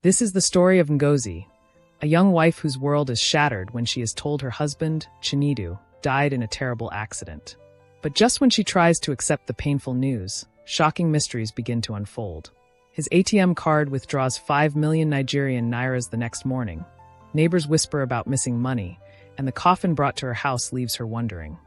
This is the story of Ngozi, a young wife whose world is shattered when she is told her husband, Chinedu, died in a terrible accident. But just when she tries to accept the painful news, shocking mysteries begin to unfold. His ATM card withdraws 5 million Nigerian nairas the next morning. Neighbors whisper about missing money, and the coffin brought to her house leaves her wondering.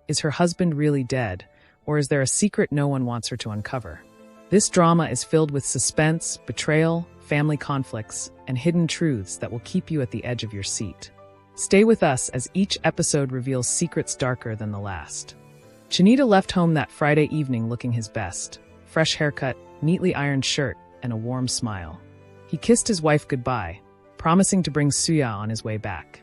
Is her husband really dead, or is there a secret no one wants her to uncover? This drama is filled with suspense, betrayal, family conflicts, and hidden truths that will keep you at the edge of your seat. Stay with us as each episode reveals secrets darker than the last. Chinedu left home that Friday evening looking his best. Fresh haircut, neatly ironed shirt, and a warm smile. He kissed his wife goodbye, promising to bring suya on his way back.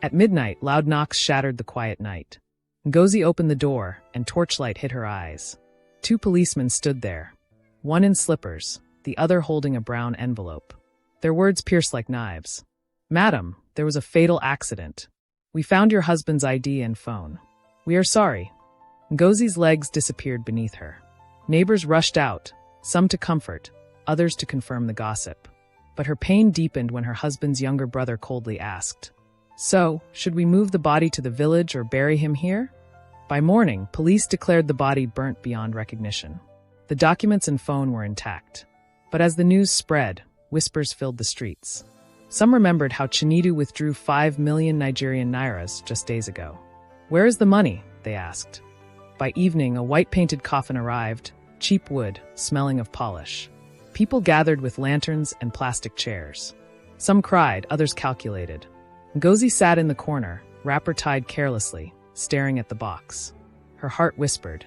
At midnight, loud knocks shattered the quiet night. Ngozi opened the door, and torchlight hit her eyes. 2 policemen stood there, one in slippers, the other holding a brown envelope. Their words pierced like knives. "Madam, there was a fatal accident. We found your husband's ID and phone. We are sorry." Ngozi's legs disappeared beneath her. Neighbors rushed out, some to comfort, others to confirm the gossip. But her pain deepened when her husband's younger brother coldly asked, "So, should we move the body to the village or bury him here?" By morning, police declared the body burnt beyond recognition. The documents and phone were intact. But as the news spread, whispers filled the streets. Some remembered how Chinedu withdrew 5 million Nigerian nairas just days ago. "Where is the money?" they asked. By evening, a white-painted coffin arrived, cheap wood, smelling of polish. People gathered with lanterns and plastic chairs. Some cried, others calculated. Ngozi sat in the corner, wrapper tied carelessly, staring at the box. Her heart whispered,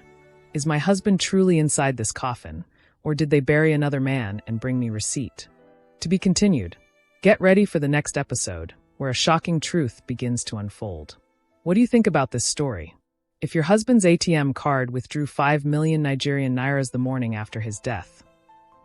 "Is my husband truly inside this coffin, or did they bury another man and bring me receipt?" To be continued. Get ready for the next episode, where a shocking truth begins to unfold. What do you think about this story? If your husband's ATM card withdrew 5 million Nigerian nairas the morning after his death,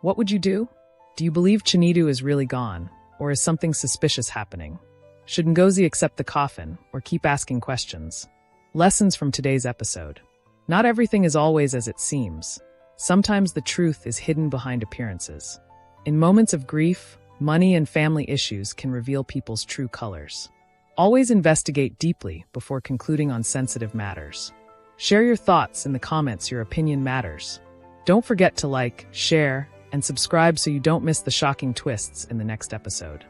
what would you do? Do you believe Chinedu is really gone, or is something suspicious happening? Should Ngozi accept the coffin, or keep asking questions? Lessons from today's episode. Not everything is always as it seems. Sometimes the truth is hidden behind appearances. In moments of grief, money and family issues can reveal people's true colors. Always investigate deeply before concluding on sensitive matters. Share your thoughts in the comments. Your opinion matters. Don't forget to like, share, and subscribe so you don't miss the shocking twists in the next episode.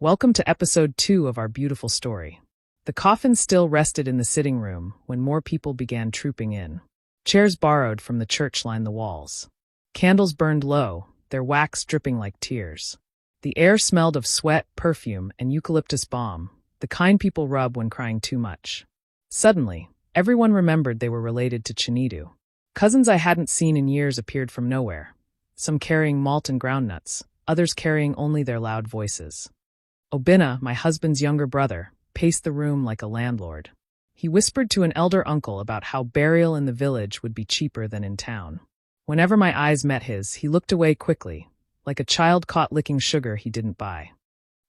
Welcome to episode 2 of our beautiful story. The coffin still rested in the sitting room when more people began trooping in. Chairs borrowed from the church lined the walls. Candles burned low, their wax dripping like tears. The air smelled of sweat, perfume, and eucalyptus balm, the kind people rub when crying too much. Suddenly, everyone remembered they were related to Chinedu. Cousins I hadn't seen in years appeared from nowhere, some carrying malt and groundnuts, others carrying only their loud voices. Obinna, my husband's younger brother, paced the room like a landlord. He whispered to an elder uncle about how burial in the village would be cheaper than in town. Whenever my eyes met his, he looked away quickly, like a child caught licking sugar he didn't buy.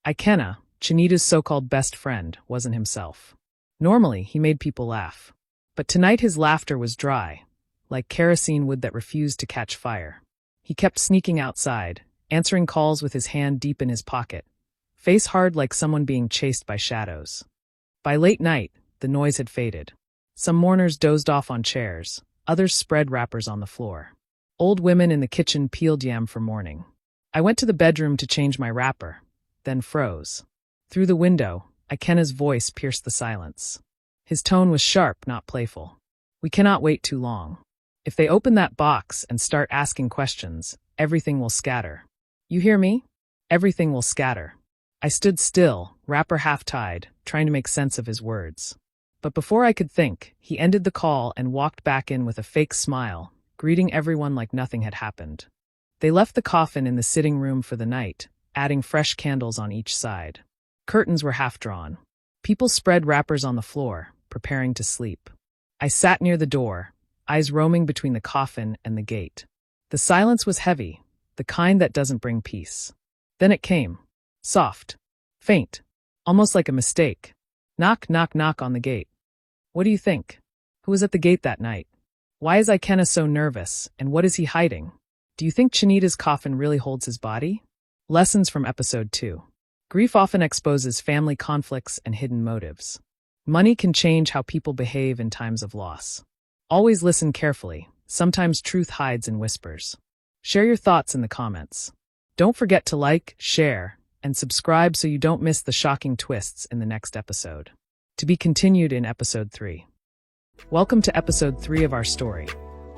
Ikenna, Chinedu's so-called best friend, wasn't himself. Normally, he made people laugh. But tonight his laughter was dry, like kerosene wood that refused to catch fire. He kept sneaking outside, answering calls with his hand deep in his pocket, face hard like someone being chased by shadows. By late night, the noise had faded. Some mourners dozed off on chairs, others spread wrappers on the floor. Old women in the kitchen peeled yam for morning. I went to the bedroom to change my wrapper, then froze. Through the window, Ikenna's voice pierced the silence. His tone was sharp, not playful. "We cannot wait too long. If they open that box and start asking questions, everything will scatter. You hear me? Everything will scatter." I stood still, wrapper half-tied, trying to make sense of his words. But before I could think, he ended the call and walked back in with a fake smile, greeting everyone like nothing had happened. They left the coffin in the sitting room for the night, adding fresh candles on each side. Curtains were half-drawn. People spread wrappers on the floor, preparing to sleep. I sat near the door, eyes roaming between the coffin and the gate. The silence was heavy, the kind that doesn't bring peace. Then it came. Soft. Faint. Almost like a mistake. Knock, knock, knock on the gate. What do you think? Who was at the gate that night? Why is Ikenna so nervous, and what is he hiding? Do you think Chinedu's coffin really holds his body? Lessons from Episode 2. Grief often exposes family conflicts and hidden motives. Money can change how people behave in times of loss. Always listen carefully. Sometimes truth hides in whispers. Share your thoughts in the comments. Don't forget to like, share, and subscribe so you don't miss the shocking twists in the next episode. To be continued in Episode 3. Welcome to Episode 3 of our story.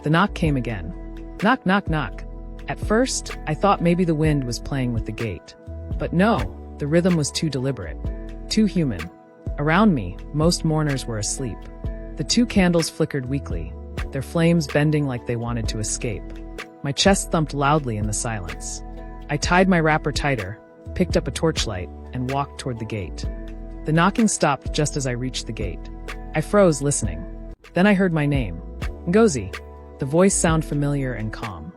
The knock came again. Knock, knock, knock. At first, I thought maybe the wind was playing with the gate. But no, the rhythm was too deliberate, too human. Around me, most mourners were asleep. The 2 candles flickered weakly, their flames bending like they wanted to escape. My chest thumped loudly in the silence. I tied my wrapper tighter, picked up a torchlight, and walked toward the gate. The knocking stopped just as I reached the gate. I froze, listening. Then I heard my name. Ngozi. The voice sounded familiar and calm.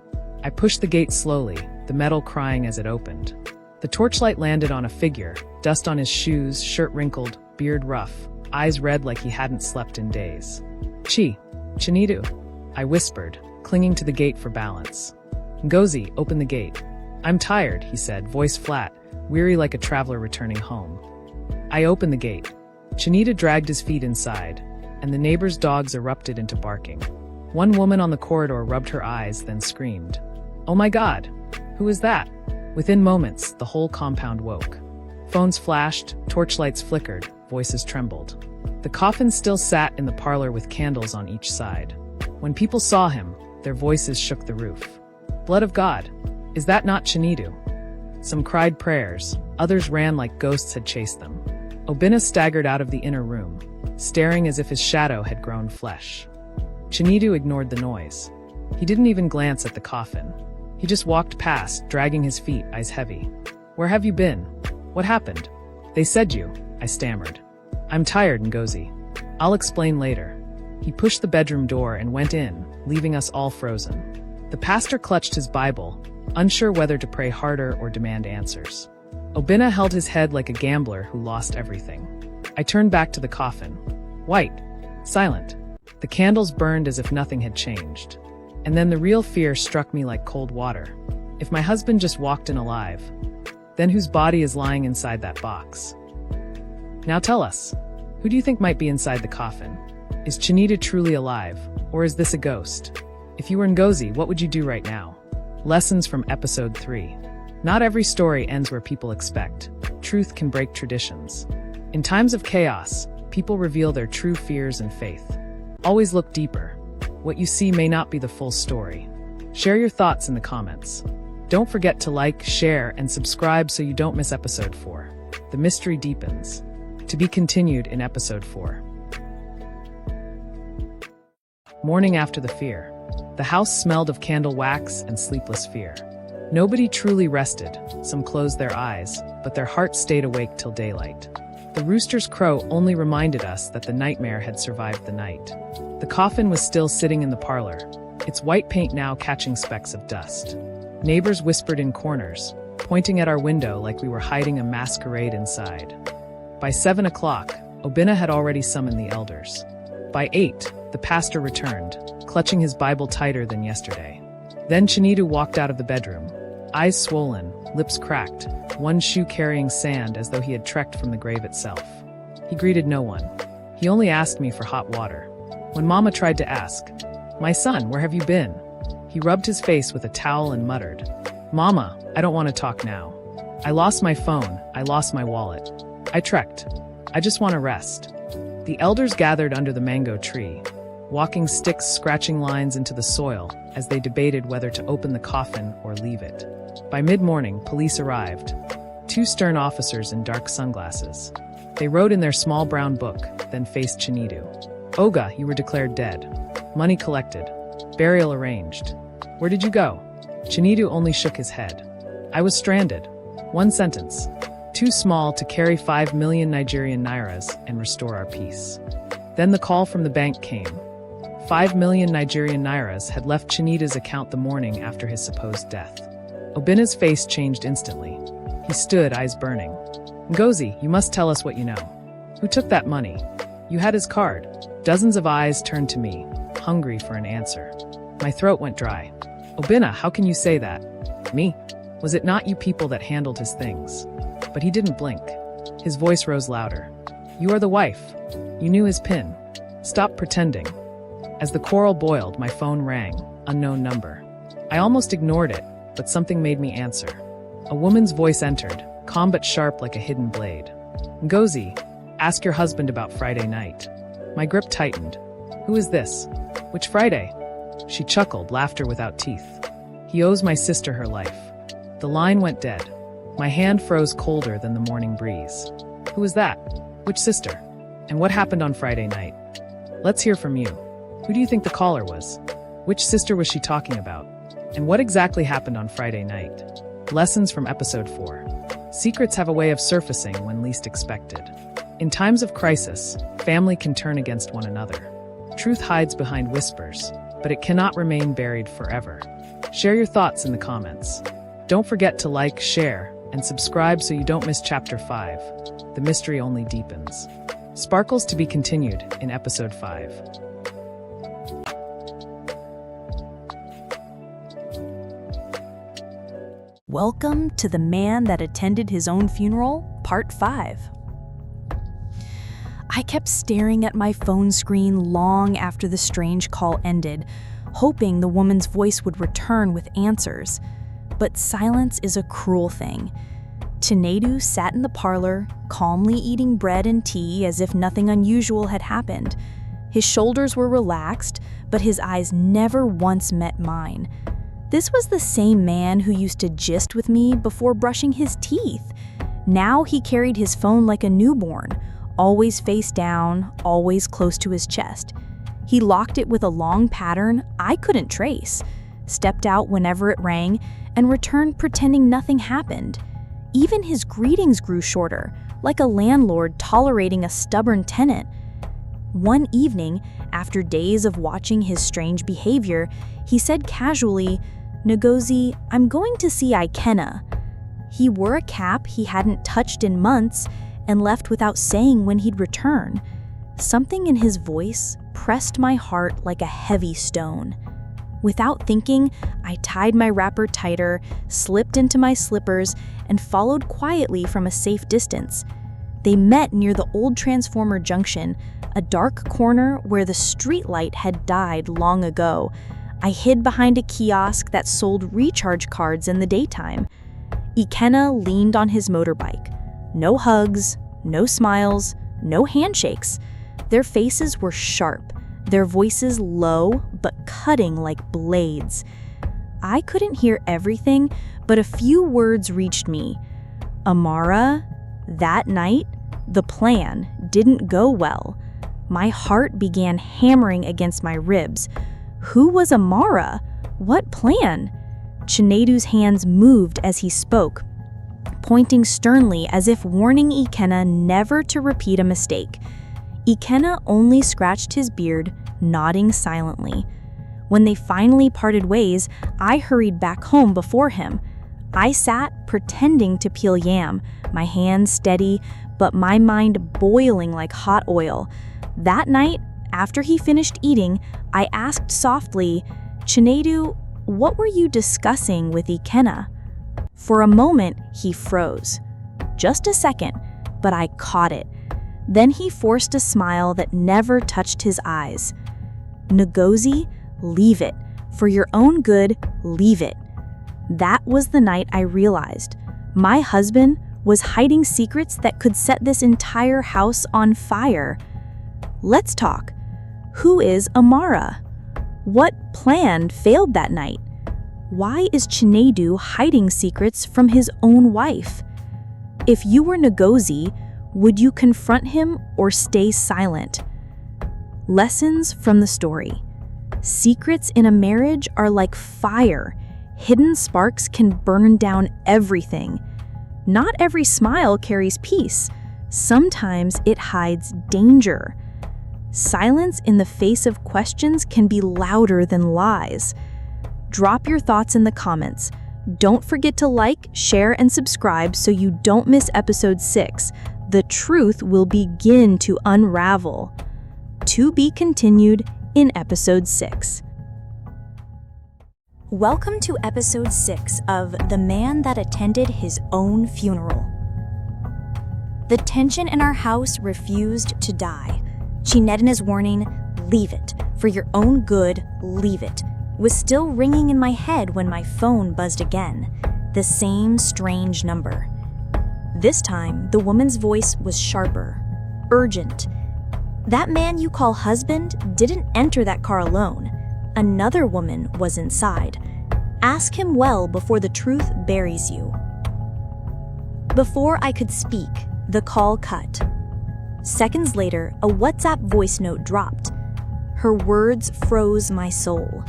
I pushed the gate slowly, the metal crying as it opened. The torchlight landed on a figure, dust on his shoes, shirt wrinkled, beard rough, eyes red like he hadn't slept in days. Chinedu, I whispered, clinging to the gate for balance. Ngozi, open the gate. I'm tired, he said, voice flat, weary like a traveler returning home. I opened the gate. Chinedu dragged his feet inside, and the neighbors' dogs erupted into barking. One woman on the corridor rubbed her eyes, then screamed. Oh my God! Who is that? Within moments, the whole compound woke. Phones flashed, torchlights flickered, voices trembled. The coffin still sat in the parlor with candles on each side. When people saw him, their voices shook the roof. Blood of God! Is that not Chinedu? Some cried prayers, others ran like ghosts had chased them. Obinna staggered out of the inner room, staring as if his shadow had grown flesh. Chinedu ignored the noise. He didn't even glance at the coffin. He just walked past, dragging his feet, eyes heavy. Where have you been? What happened? They said you, I stammered. I'm tired, Ngozi. I'll explain later. He pushed the bedroom door and went in, leaving us all frozen. The pastor clutched his Bible, unsure whether to pray harder or demand answers. Obinna held his head like a gambler who lost everything. I turned back to the coffin. White. Silent. The candles burned as if nothing had changed. And then the real fear struck me like cold water. If my husband just walked in alive, then whose body is lying inside that box? Now tell us, who do you think might be inside the coffin? Is Chinedu truly alive, or is this a ghost? If you were Ngozi, what would you do right now? Lessons from Episode 3. Not every story ends where people expect. Truth can break traditions. In times of chaos, people reveal their true fears and faith. Always look deeper. What you see may not be the full story. Share your thoughts in the comments. Don't forget to like, share, and subscribe so you don't miss Episode 4. The mystery deepens. To be continued in Episode 4. Morning after the fear. The house smelled of candle wax and sleepless fear. Nobody truly rested. Some closed their eyes, but their hearts stayed awake till daylight. The rooster's crow only reminded us that the nightmare had survived the night. The coffin was still sitting in the parlor, its white paint now catching specks of dust. Neighbors whispered in corners, pointing at our window like we were hiding a masquerade inside. By 7 o'clock, Obinna had already summoned the elders. By 8, the pastor returned, clutching his Bible tighter than yesterday. Then Chinedu walked out of the bedroom, eyes swollen, lips cracked, one shoe carrying sand as though he had trekked from the grave itself. He greeted no one. He only asked me for hot water. When Mama tried to ask, "My son, where have you been?" he rubbed his face with a towel and muttered, "Mama, I don't want to talk now. I lost my phone, I lost my wallet. I trekked. I just want to rest." The elders gathered under the mango tree, walking sticks scratching lines into the soil as they debated whether to open the coffin or leave it. By mid-morning, police arrived. 2 stern officers in dark sunglasses. They wrote in their small brown book, then faced Chinedu. "Oga, you were declared dead. Money collected. Burial arranged. Where did you go?" Chinedu only shook his head. "I was stranded. 1 sentence. Too small to carry 5 million Nigerian nairas and restore our peace." Then the call from the bank came. 5 million Nigerian nairas had left Chinedu's account the morning after his supposed death. Obinna's face changed instantly. He stood, eyes burning. "Ngozi, you must tell us what you know. Who took that money? You had his card." Dozens of eyes turned to me, hungry for an answer. My throat went dry. "Obinna, how can you say that?" "Me? Was it not you people that handled his things? But he didn't blink. His voice rose louder. You are the wife. You knew his PIN. Stop pretending. As the quarrel boiled, my phone rang. Unknown number. I almost ignored it, but something made me answer. A woman's voice entered, calm but sharp like a hidden blade. Ngozi, ask your husband about Friday night. My grip tightened. Who is this? Which Friday? She chuckled, laughter without teeth. He owes my sister her life. The line went dead. My hand froze colder than the morning breeze. Who is that? Which sister? And what happened on Friday night? Let's hear from you. Who do you think the caller was? Which sister was she talking about? And what exactly happened on Friday night? Lessons from episode 4. Secrets have a way of surfacing when least expected. In times of crisis, family can turn against one another. Truth hides behind whispers, but it cannot remain buried forever. Share your thoughts in the comments. Don't forget to like, share, and subscribe so you don't miss Chapter 5. The mystery only deepens. Sparkles to be continued in Episode 5. Welcome to The Man That Attended His Own Funeral, Part 5. I kept staring at my phone screen long after the strange call ended, hoping the woman's voice would return with answers. But silence is a cruel thing. Chinedu sat in the parlor, calmly eating bread and tea as if nothing unusual had happened. His shoulders were relaxed, but his eyes never once met mine. This was the same man who used to gist with me before brushing his teeth. Now he carried his phone like a newborn, always face down, always close to his chest. He locked it with a long pattern I couldn't trace, stepped out whenever it rang, and returned pretending nothing happened. Even his greetings grew shorter, like a landlord tolerating a stubborn tenant. One evening, after days of watching his strange behavior, he said casually, "Ngozi, I'm going to see Ikenna." He wore a cap he hadn't touched in months and left without saying when he'd return. Something in his voice pressed my heart like a heavy stone. Without thinking, I tied my wrapper tighter, slipped into my slippers, and followed quietly from a safe distance. They met near the old Transformer Junction, a dark corner where the streetlight had died long ago. I hid behind a kiosk that sold recharge cards in the daytime. Ikenna leaned on his motorbike. No hugs, no smiles, no handshakes. Their faces were sharp, their voices low but cutting like blades. I couldn't hear everything, but a few words reached me. Amara, that night, the plan didn't go well. My heart began hammering against my ribs. Who was Amara? What plan? Chinedu's hands moved as he spoke, pointing sternly as if warning Ikenna never to repeat a mistake. Ikenna only scratched his beard, nodding silently. When they finally parted ways, I hurried back home before him. I sat pretending to peel yam, my hands steady, but my mind boiling like hot oil. That night, after he finished eating, I asked softly, "Chinedu, what were you discussing with Ikenna?" For a moment, he froze. Just a second, but I caught it. Then he forced a smile that never touched his eyes. "Ngozi, leave it. For your own good, leave it." That was the night I realized my husband was hiding secrets that could set this entire house on fire. Let's talk. Who is Amara? What plan failed that night? Why is Chinedu hiding secrets from his own wife? If you were Ngozi, would you confront him or stay silent? Lessons from the story. Secrets in a marriage are like fire. Hidden sparks can burn down everything. Not every smile carries peace. Sometimes it hides danger. Silence in the face of questions can be louder than lies. Drop your thoughts in the comments. Don't forget to like, share, and subscribe so you don't miss episode 6. The truth will begin to unravel. To be continued in episode 6. Welcome to episode 6 of The Man That Attended His Own Funeral. The tension in our house refused to die. Chinedu's warning, "Leave it. For your own good, leave it," was still ringing in my head when my phone buzzed again. The same strange number. This time, the woman's voice was sharper, urgent. "That man you call husband didn't enter that car alone. Another woman was inside. Ask him well before the truth buries you." Before I could speak, the call cut. Seconds later, a WhatsApp voice note dropped. Her words froze my soul.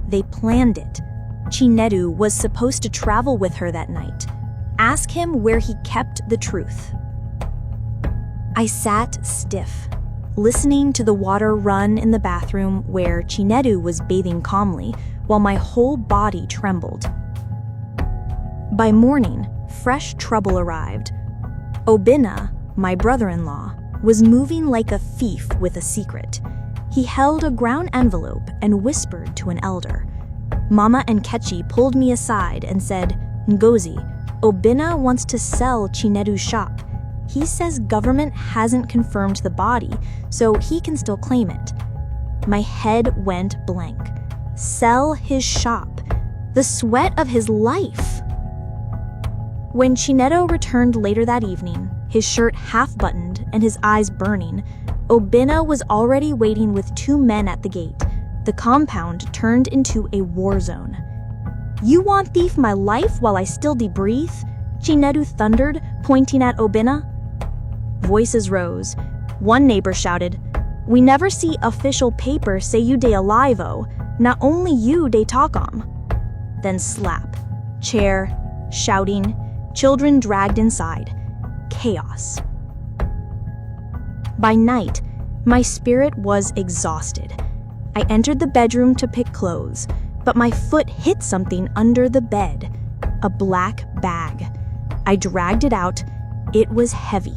They planned it. Chinedu was supposed to travel with her that night. Ask him where he kept the truth. I sat stiff, listening to the water run in the bathroom where Chinedu was bathing calmly while my whole body trembled. By morning, fresh trouble arrived. Obinna, my brother-in-law, was moving like a thief with a secret. He held a brown envelope and whispered to an elder. Mama and Kechi pulled me aside and said, "Ngozi, Obinna wants to sell Chinedu's shop. He says government hasn't confirmed the body, so he can still claim it." My head went blank. Sell his shop. The sweat of his life. When Chinedu returned later that evening, his shirt half-buttoned and his eyes burning, Obinna was already waiting with 2 men at the gate. The compound turned into a war zone. "You want thief my life while I still breathe?" Chinedu thundered, pointing at Obinna. Voices rose. One neighbor shouted, "We never see official paper say you dey alive, oh. Not only you dey talk om." Then slap, chair, shouting, children dragged inside. Chaos. By night, my spirit was exhausted. I entered the bedroom to pick clothes, but my foot hit something under the bed. A black bag. I dragged it out. It was heavy.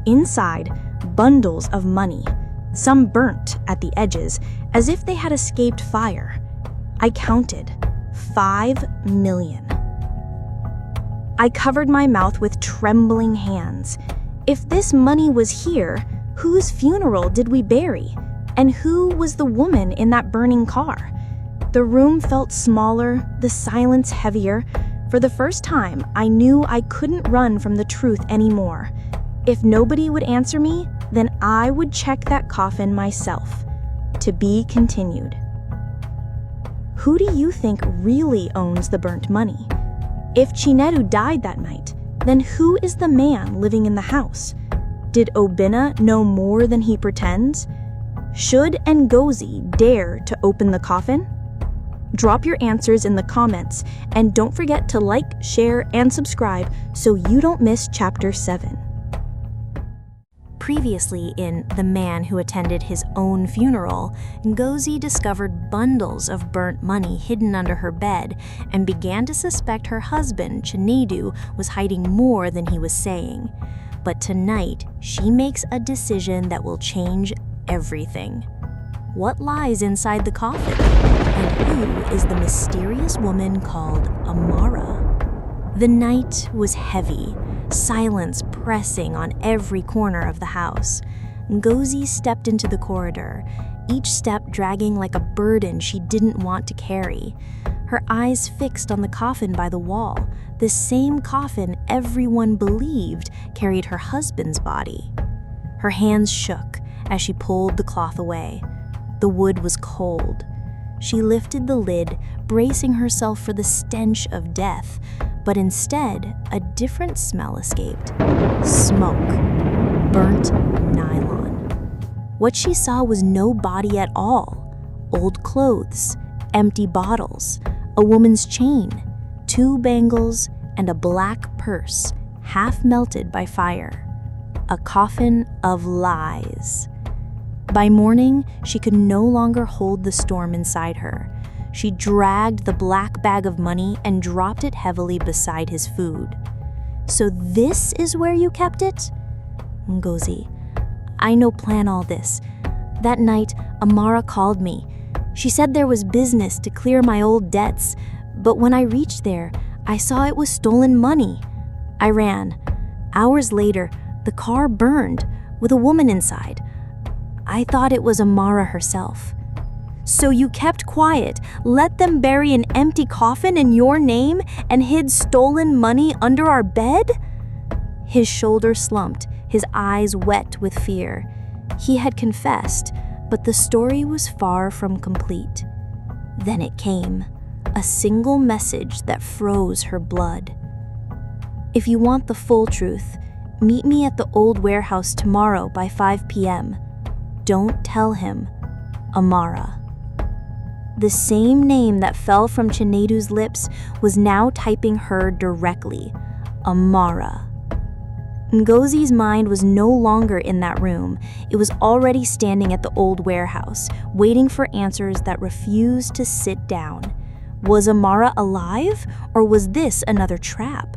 Inside, bundles of money, some burnt at the edges as if they had escaped fire. I counted 5 million. I covered my mouth with trembling hands. If this money was here, whose funeral did we bury? And who was the woman in that burning car? The room felt smaller, the silence heavier. For the first time, I knew I couldn't run from the truth anymore. If nobody would answer me, then I would check that coffin myself. To be continued. Who do you think really owns the burnt money? If Chinedu died that night, then who is the man living in the house? Did Obinna know more than he pretends? Should Ngozi dare to open the coffin? Drop your answers in the comments, and don't forget to like, share, and subscribe so you don't miss Chapter 7. Previously in The Man Who Attended His Own Funeral, Ngozi discovered bundles of burnt money hidden under her bed and began to suspect her husband, Chinedu, was hiding more than he was saying. But tonight, she makes a decision that will change everything. What lies inside the coffin? And who is the mysterious woman called Amara? The night was heavy, silence pressing on every corner of the house. Ngozi stepped into the corridor, each step dragging like a burden she didn't want to carry. Her eyes fixed on the coffin by the wall, the same coffin everyone believed carried her husband's body. Her hands shook as she pulled the cloth away. The wood was cold. She lifted the lid, bracing herself for the stench of death, but instead, a different smell escaped. Smoke. Burnt nylon. What she saw was no body at all. Old clothes, empty bottles, a woman's chain, 2 bangles, and a black purse, half melted by fire. A coffin of lies. By morning, she could no longer hold the storm inside her. She dragged the black bag of money and dropped it heavily beside his food. "So this is where you kept it?" "Ngozi, I no plan all this. That night, Amara called me. She said there was business to clear my old debts, but when I reached there, I saw it was stolen money. I ran. Hours later, the car burned with a woman inside. I thought it was Amara herself. So you kept quiet, let them bury an empty coffin in your name, and hid stolen money under our bed? His shoulders slumped, his eyes wet with fear. He had confessed, but the story was far from complete. Then it came, a single message that froze her blood. If you want the full truth, meet me at the old warehouse tomorrow by 5 p.m. Don't tell him. Amara. The same name that fell from Chinedu's lips was now typing her directly. Amara. Ngozi's mind was no longer in that room. It was already standing at the old warehouse, waiting for answers that refused to sit down. Was Amara alive, or was this another trap?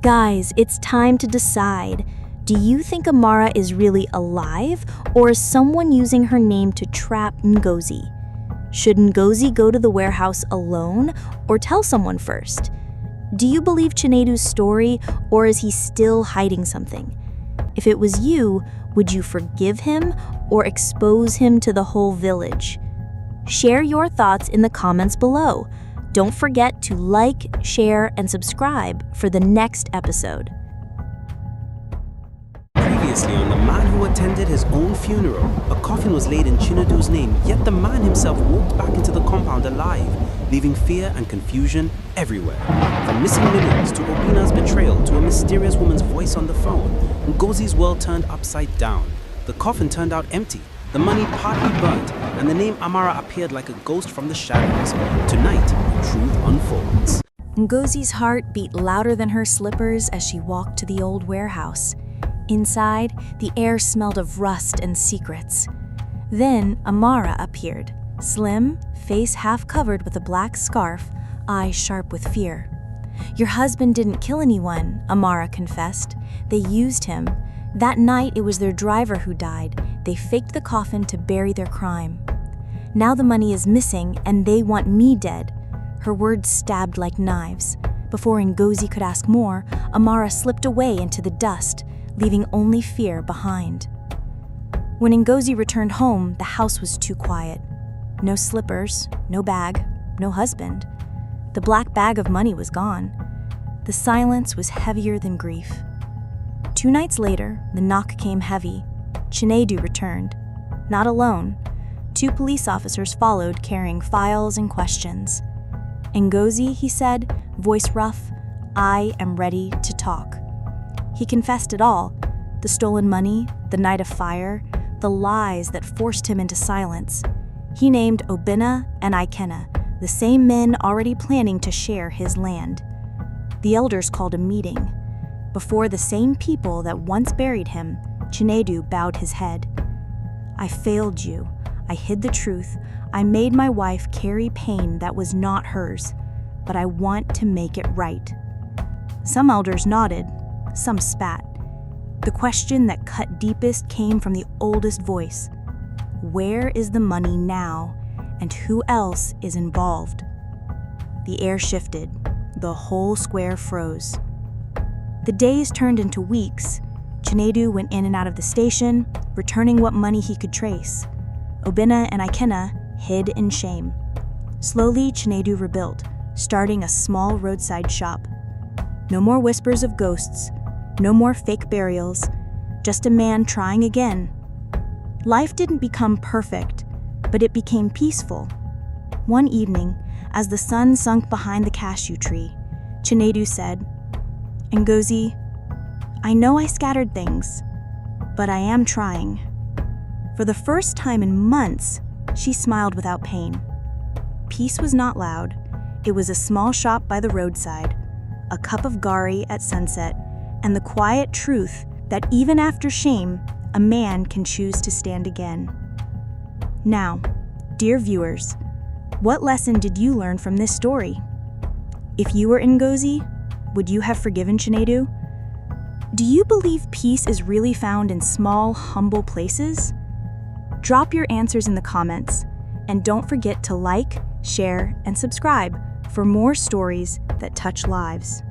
Guys, it's time to decide. Do you think Amara is really alive, or is someone using her name to trap Ngozi? Should Ngozi go to the warehouse alone, or tell someone first? Do you believe Chinedu's story, or is he still hiding something? If it was you, would you forgive him, or expose him to the whole village? Share your thoughts in the comments below. Don't forget to like, share, and subscribe for the next episode. Previously on The Man Who Attended His Own Funeral, a coffin was laid in Chinedu's name, yet the man himself walked back into the compound alive, leaving fear and confusion everywhere. From missing millions to Obinna's betrayal to a mysterious woman's voice on the phone, Ngozi's world turned upside down. The coffin turned out empty, the money partly burnt, and the name Amara appeared like a ghost from the shadows. Tonight, truth unfolds. Ngozi's heart beat louder than her slippers as she walked to the old warehouse. Inside, the air smelled of rust and secrets. Then Amara appeared, slim, face half covered with a black scarf, eyes sharp with fear. "Your husband didn't kill anyone," Amara confessed. "They used him. That night, it was their driver who died. They faked the coffin to bury their crime. Now the money is missing, and they want me dead." Her words stabbed like knives. Before Ngozi could ask more, Amara slipped away into the dust, leaving only fear behind. When Ngozi returned home, the house was too quiet. No slippers, no bag, no husband. The black bag of money was gone. The silence was heavier than grief. 2 nights later, the knock came heavy. Chinedu returned. Not alone. 2 police officers followed, carrying files and questions. "Ngozi," he said, voice rough, "I am ready to talk." He confessed it all: the stolen money, the night of fire, the lies that forced him into silence. He named Obinna and Ikenna, the same men already planning to share his land. The elders called a meeting. Before the same people that once buried him, Chinedu bowed his head. "I failed you. I hid the truth. I made my wife carry pain that was not hers, but I want to make it right." Some elders nodded, some spat. The question that cut deepest came from the oldest voice. Where is the money now, and who else is involved? The air shifted. The whole square froze. The days turned into weeks. Chinedu went in and out of the station, returning what money he could trace. Obinna and Ikenna hid in shame. Slowly, Chinedu rebuilt, starting a small roadside shop. No more whispers of ghosts, no more fake burials, just a man trying again. Life didn't become perfect, but it became peaceful. One evening, as the sun sunk behind the cashew tree, Chinedu said, "Ngozi, I know I scattered things, but I am trying." For the first time in months, she smiled without pain. Peace was not loud. It was a small shop by the roadside, a cup of gari at sunset, and the quiet truth that even after shame, a man can choose to stand again. Now, dear viewers, what lesson did you learn from this story? If you were Ngozi, would you have forgiven Chinedu? Do you believe peace is really found in small, humble places? Drop your answers in the comments. And don't forget to like, share, and subscribe for more stories that touch lives.